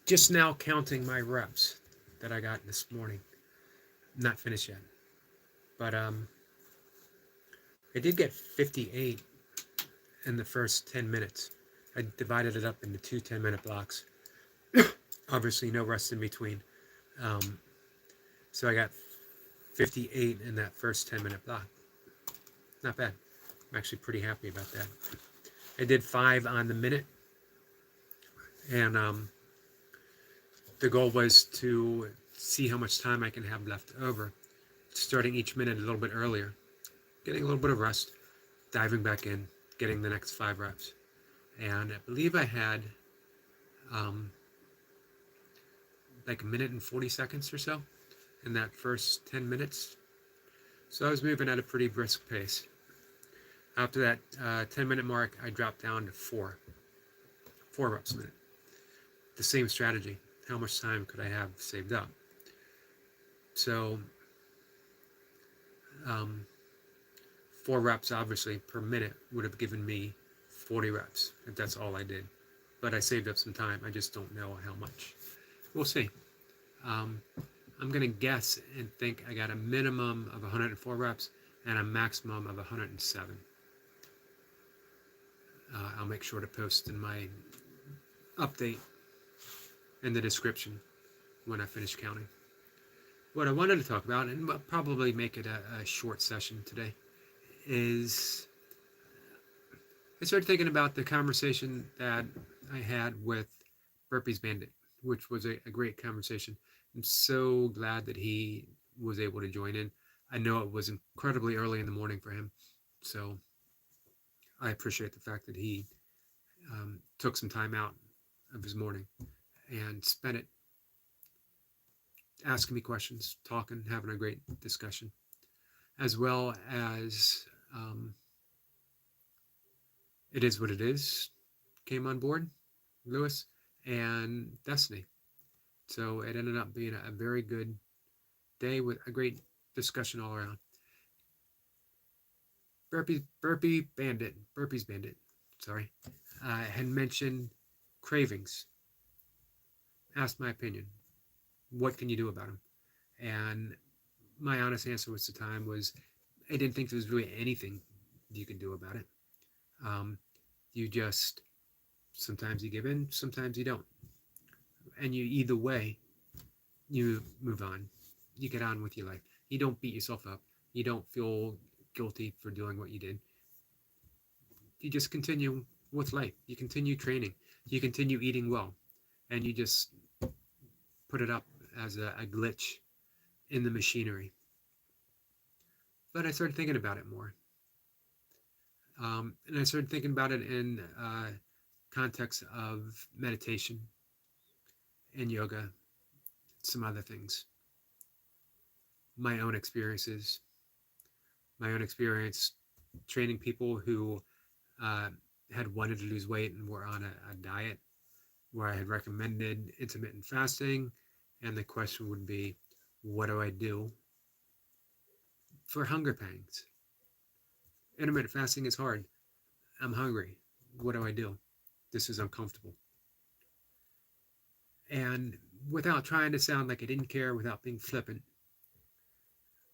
Just now counting my reps that I got this morning. Not finished yet, but I did get 58 in the first 10 minutes. I divided it up into two 10-minute blocks. Obviously, no rest in between. Um, so I got 58 in that first 10-minute block. Not bad. I'm actually pretty happy about that. I did 5 on the minute, and the goal was to see how much time I can have left over, starting each minute a little bit earlier, getting a little bit of rest, diving back in, getting the next 5 reps. And I believe I had um, like a minute and 40 seconds or so in that first 10 minutes. So I was moving at a pretty brisk pace. After that 10-minute mark, I dropped down to 4 reps a minute. The same strategy. How much time could I have saved up? So um, 4 reps, obviously, per minute would have given me 40 reps if that's all I did. But I saved up some time. I just don't know how much. We'll see. Um, I'm going to guess and think I got a minimum of 104 reps and a maximum of 107. I'll make sure to post in my update in the description when I finish counting. What I wanted to talk about, and probably make it a short session today, is I started thinking about the conversation that I had with Burpees Bandit, which was a great conversation. I'm so glad that he was able to join in. I know it was incredibly early in the morning for him, so I appreciate the fact that he took some time out of his morning and spent it asking me questions, talking, having a great discussion, as well as It Is What It Is came on board, Lewis, and Destiny. So it ended up being a very good day with a great discussion all around. Burpees Bandit, sorry, had mentioned cravings. Asked my opinion. What can you do about them? And my honest answer was at the time was I didn't think there was really anything you can do about it. Um, you just sometimes you give in, sometimes you don't, and you either way you move on. You get on with your life. You don't beat yourself up. You don't feel guilty for doing what you did. You just continue with life. You continue training. You continue eating well, and you just put it up as a glitch in the machinery. But I started thinking about it more. And I started thinking about it in context of meditation and yoga, some other things, my own experiences, my own experience training people who uh, had wanted to lose weight and were on a diet where I had recommended intermittent fasting. And the question would be, what do I do for hunger pangs? Intermittent fasting is hard. I'm hungry. What do I do? This is uncomfortable. And without trying to sound like I didn't care, without being flippant,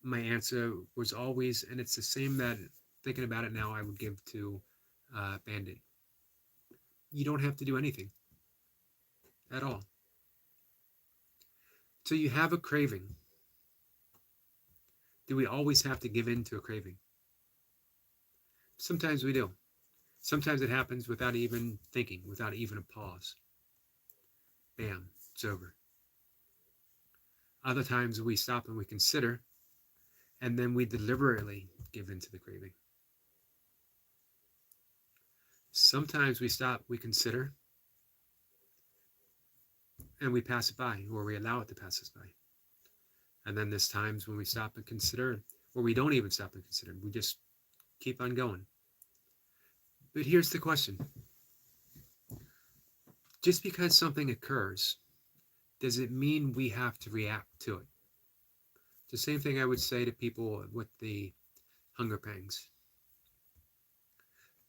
my answer was always, and it's the same that thinking about it now, I would give to Bandit. You don't have to do anything at all. So you have a craving. Do we always have to give in to a craving? Sometimes we do. Sometimes it happens without even thinking, without even a pause. Bam, it's over. Other times we stop and we consider, and then we deliberately give in to the craving. Sometimes we stop, we consider, and we pass it by, or we allow it to pass us by. And then there's times when we stop and consider, or we don't even stop and consider. We just keep on going. But here's the question. Just because something occurs, does it mean we have to react to it? The same thing I would say to people with the hunger pangs.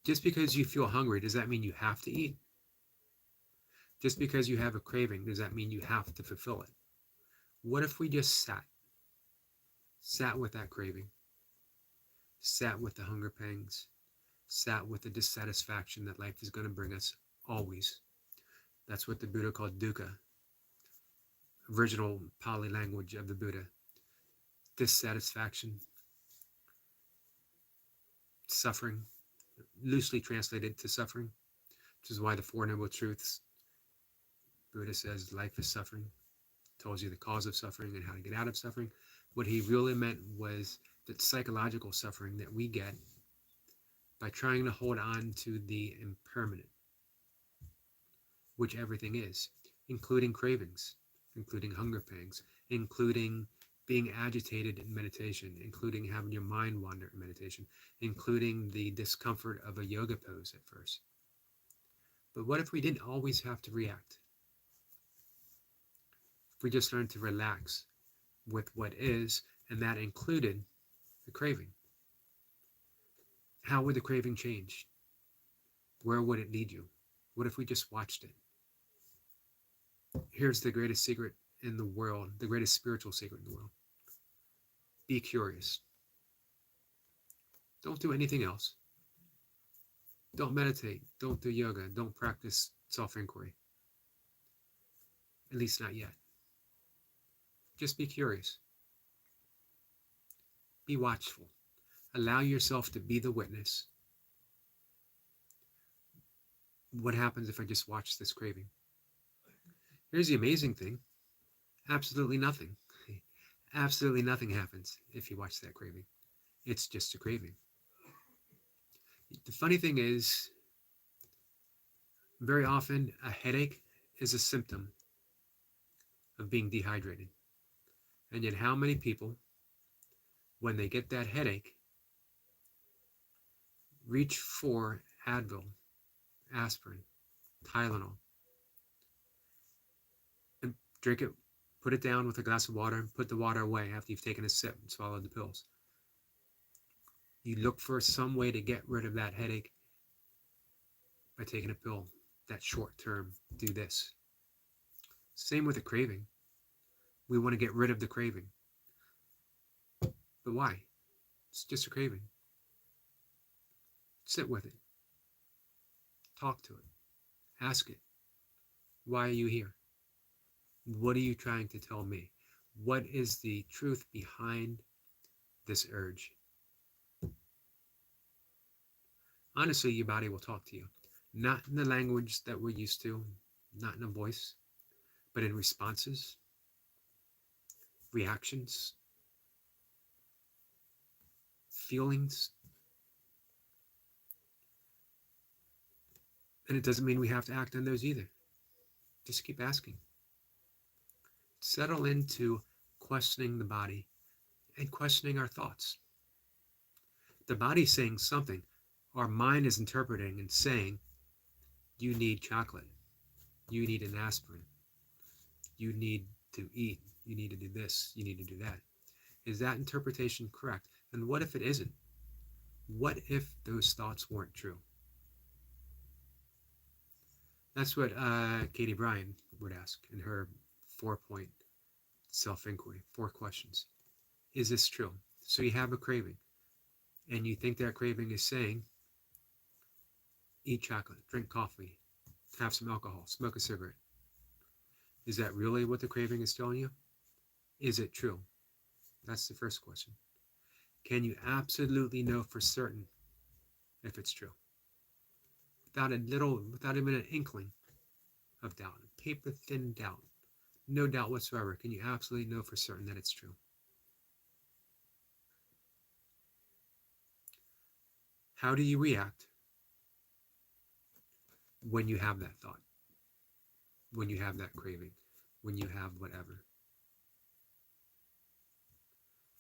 Just because you feel hungry, does that mean you have to eat? Just because you have a craving, does that mean you have to fulfill it? What if we just sat with that craving, sat with the hunger pangs, sat with the dissatisfaction that life is going to bring us always? That's what the Buddha called dukkha, original Pali language of the Buddha. Dissatisfaction, suffering, loosely translated to suffering, which is why the Four Noble Truths, Buddha says life is suffering, tells you the cause of suffering and how to get out of suffering. What he really meant was that psychological suffering that we get by trying to hold on to the impermanent, which everything is, including cravings, including hunger pangs, including being agitated in meditation, including having your mind wander in meditation, including the discomfort of a yoga pose at first. But what if we didn't always have to react? If we just learned to relax with what is, and that included the craving? How would the craving change? Where would it lead you? What if we just watched it? Here's the greatest secret in the world, the greatest spiritual secret in the world. Be curious. Don't do anything else. Don't meditate. Don't do yoga. Don't practice self-inquiry. At least not yet. Just be curious. Be watchful. Allow yourself to be the witness. What happens if I just watch this craving? Here's the amazing thing. Absolutely nothing. Absolutely nothing happens if you watch that craving. It's just a craving. The funny thing is, very often a headache is a symptom of being dehydrated. And yet how many people, when they get that headache, reach for Advil, aspirin, Tylenol, and drink it, put it down with a glass of water, and put the water away after you've taken a sip and swallowed the pills. You look for some way to get rid of that headache by taking a pill, that short term, do this. Same with a craving. We want to get rid of the craving. But why? It's just a craving. Sit with it. Talk to it. Ask it. Why are you here? What are you trying to tell me? What is the truth behind this urge? Honestly, your body will talk to you. Not in the language that we're used to, not in a voice, but in responses, reactions, feelings. And it doesn't mean we have to act on those either. Just keep asking. Settle into questioning the body and questioning our thoughts. The body's saying something. Our mind is interpreting and saying, you need chocolate. You need an aspirin. You need to eat. You need to do this. You need to do that. Is that interpretation correct? And what if it isn't? What if those thoughts weren't true? That's what Katie Bryan would ask in her 4-point self-inquiry, 4 questions. Is this true? So you have a craving, and you think that craving is saying, eat chocolate, drink coffee, have some alcohol, smoke a cigarette. Is that really what the craving is telling you? Is it true? That's the first question. Can you absolutely know for certain if it's true? Without even an inkling of doubt, a paper-thin doubt, no doubt whatsoever, can you absolutely know for certain that it's true? How do you react when you have that thought, when you have that craving, when you have whatever?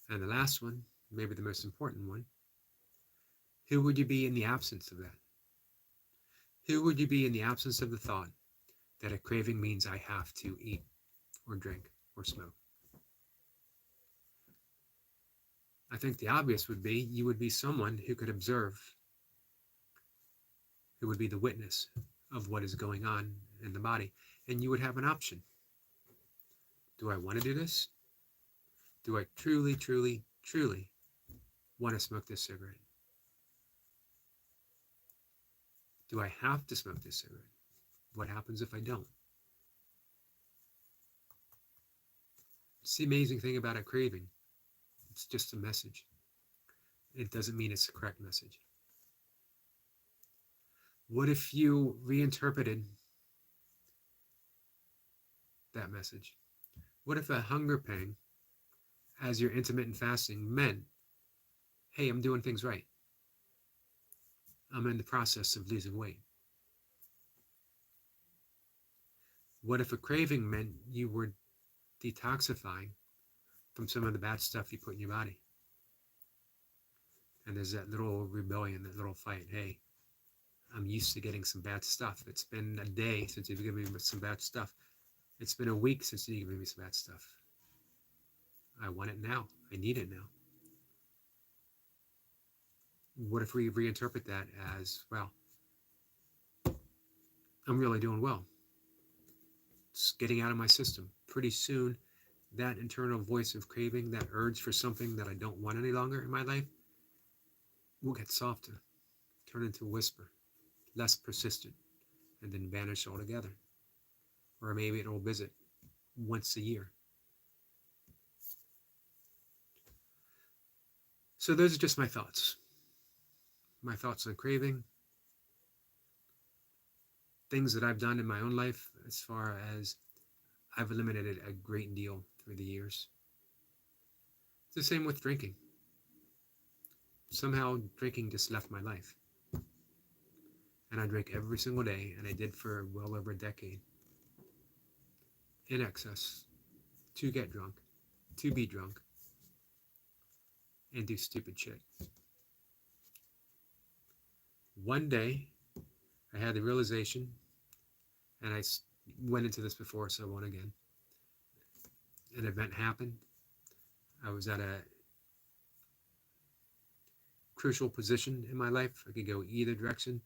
And the last one, maybe the most important one, who would you be in the absence of that? Who would you be in the absence of the thought that a craving means I have to eat or drink or smoke? I think the obvious would be you would be someone who could observe, who would be the witness of what is going on in the body, and you would have an option. Do I want to do this? Do I truly, truly, truly want to smoke this cigarette? Do I have to smoke this cigarette? What happens if I don't? It's the amazing thing about a craving. It's just a message. It doesn't mean it's the correct message. What if you reinterpreted that message? What if a hunger pang as your intermittent fasting meant, hey, I'm doing things right. I'm in the process of losing weight. What if a craving meant you were detoxifying from some of the bad stuff you put in your body? And there's that little rebellion, that little fight. Hey, I'm used to getting some bad stuff. It's been a day since you've given me some bad stuff. It's been a week since you've given me some bad stuff. I want it now. I need it now. What if we reinterpret that as, well, I'm really doing well. It's getting out of my system. Pretty soon, that internal voice of craving, that urge for something that I don't want any longer in my life, will get softer, turn into a whisper, less persistent, and then vanish altogether. Or maybe it'll visit once a year. So those are just my thoughts. My thoughts on craving, things that I've done in my own life as far as I've eliminated a great deal through the years. It's the same with drinking. Somehow drinking just left my life. And I drink every single day, and I did for well over a decade. In excess. To get drunk. To be drunk. And do stupid shit. One day, I had the realization, and I went into this before, so I won't again. An event happened. I was at a crucial position in my life. I could go either direction.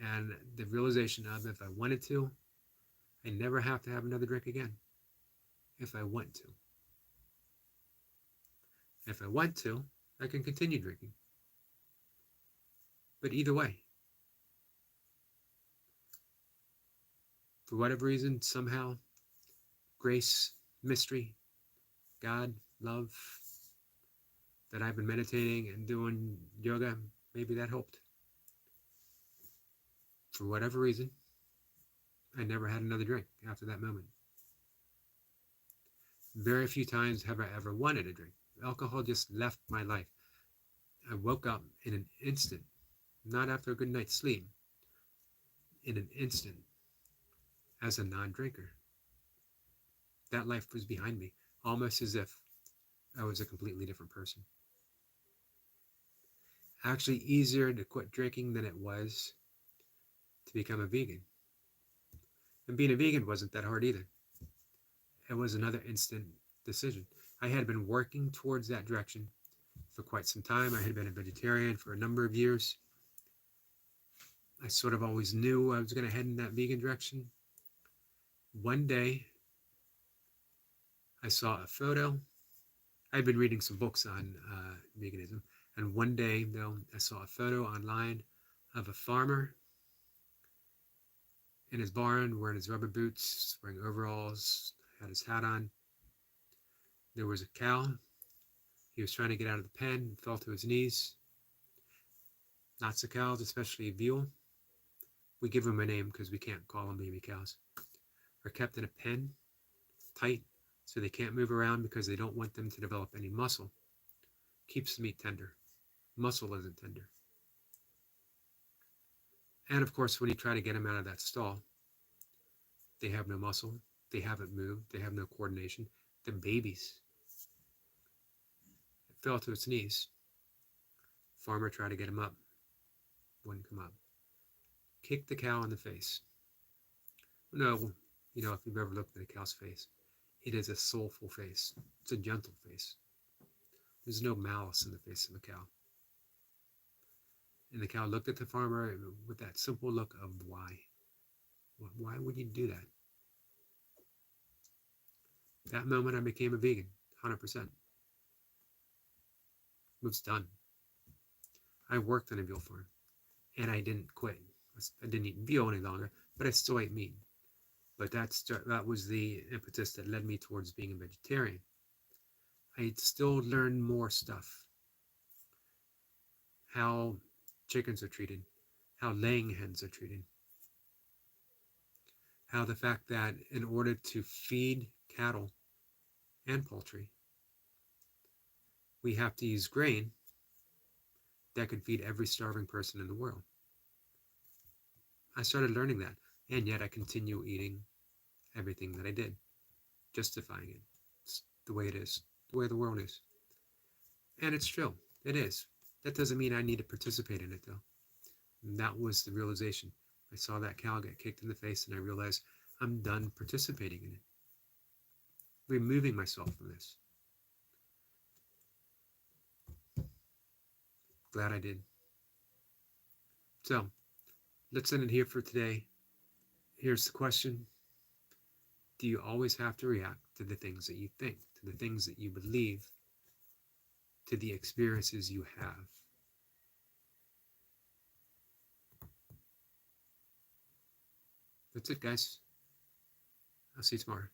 And the realization of, if I wanted to, I never have to have another drink again. If I want to. If I want to, I can continue drinking. But either way, for whatever reason, somehow, grace, mystery, God, love, that I've been meditating and doing yoga, maybe that helped. For whatever reason, I never had another drink after that moment. Very few times have I ever wanted a drink. Alcohol just left my life. I woke up in an instant, not after a good night's sleep, in an instant, as a non-drinker. That life was behind me, almost as if I was a completely different person. Actually easier to quit drinking than it was to become a vegan. And being a vegan wasn't that hard either. It was another instant decision. I had been working towards that direction for quite some time. I had been a vegetarian for a number of years. I sort of always knew I was going to head in that vegan direction. One day, I saw a photo. I'd been reading some books on veganism, and one day, though, I saw a photo online of a farmer in his barn, wearing his rubber boots, wearing overalls, had his hat on. There was a cow. He was trying to get out of the pen, fell to his knees. Lots of cows, especially veal. We give them a name because we can't call them baby cows. Are kept in a pen, tight, so they can't move around because they don't want them to develop any muscle. Keeps the meat tender. Muscle isn't tender. And of course, when you try to get them out of that stall, they have no muscle, they haven't moved, they have no coordination. They're babies. It fell to its knees. Farmer tried to get him up. Wouldn't come up. Kicked the cow in the face. No, if you've ever looked at a cow's face, it is a soulful face. It's a gentle face. There's no malice in the face of a cow. And the cow looked at the farmer with that simple look of why. Why would you do that? That moment I became a vegan, 100%. It was done. I worked on a veal farm, and I didn't quit. I didn't eat veal any longer, but I still ate meat. But that was the impetus that led me towards being a vegetarian. I still learned more stuff. How chickens are treated, how laying hens are treated, how the fact that in order to feed cattle and poultry, we have to use grain that could feed every starving person in the world. I started learning that, and yet I continue eating everything that I did, justifying it. It's the way it is, the way the world is. And it's true, it is. That doesn't mean I need to participate in it, though. And that was the realization. I saw that cow get kicked in the face, and I realized I'm done participating in it, removing myself from this. Glad I did. So, let's end it here for today. Here's the question. Do you always have to react to the things that you think, to the things that you believe, to the experiences you have? That's it, guys. I'll see you tomorrow.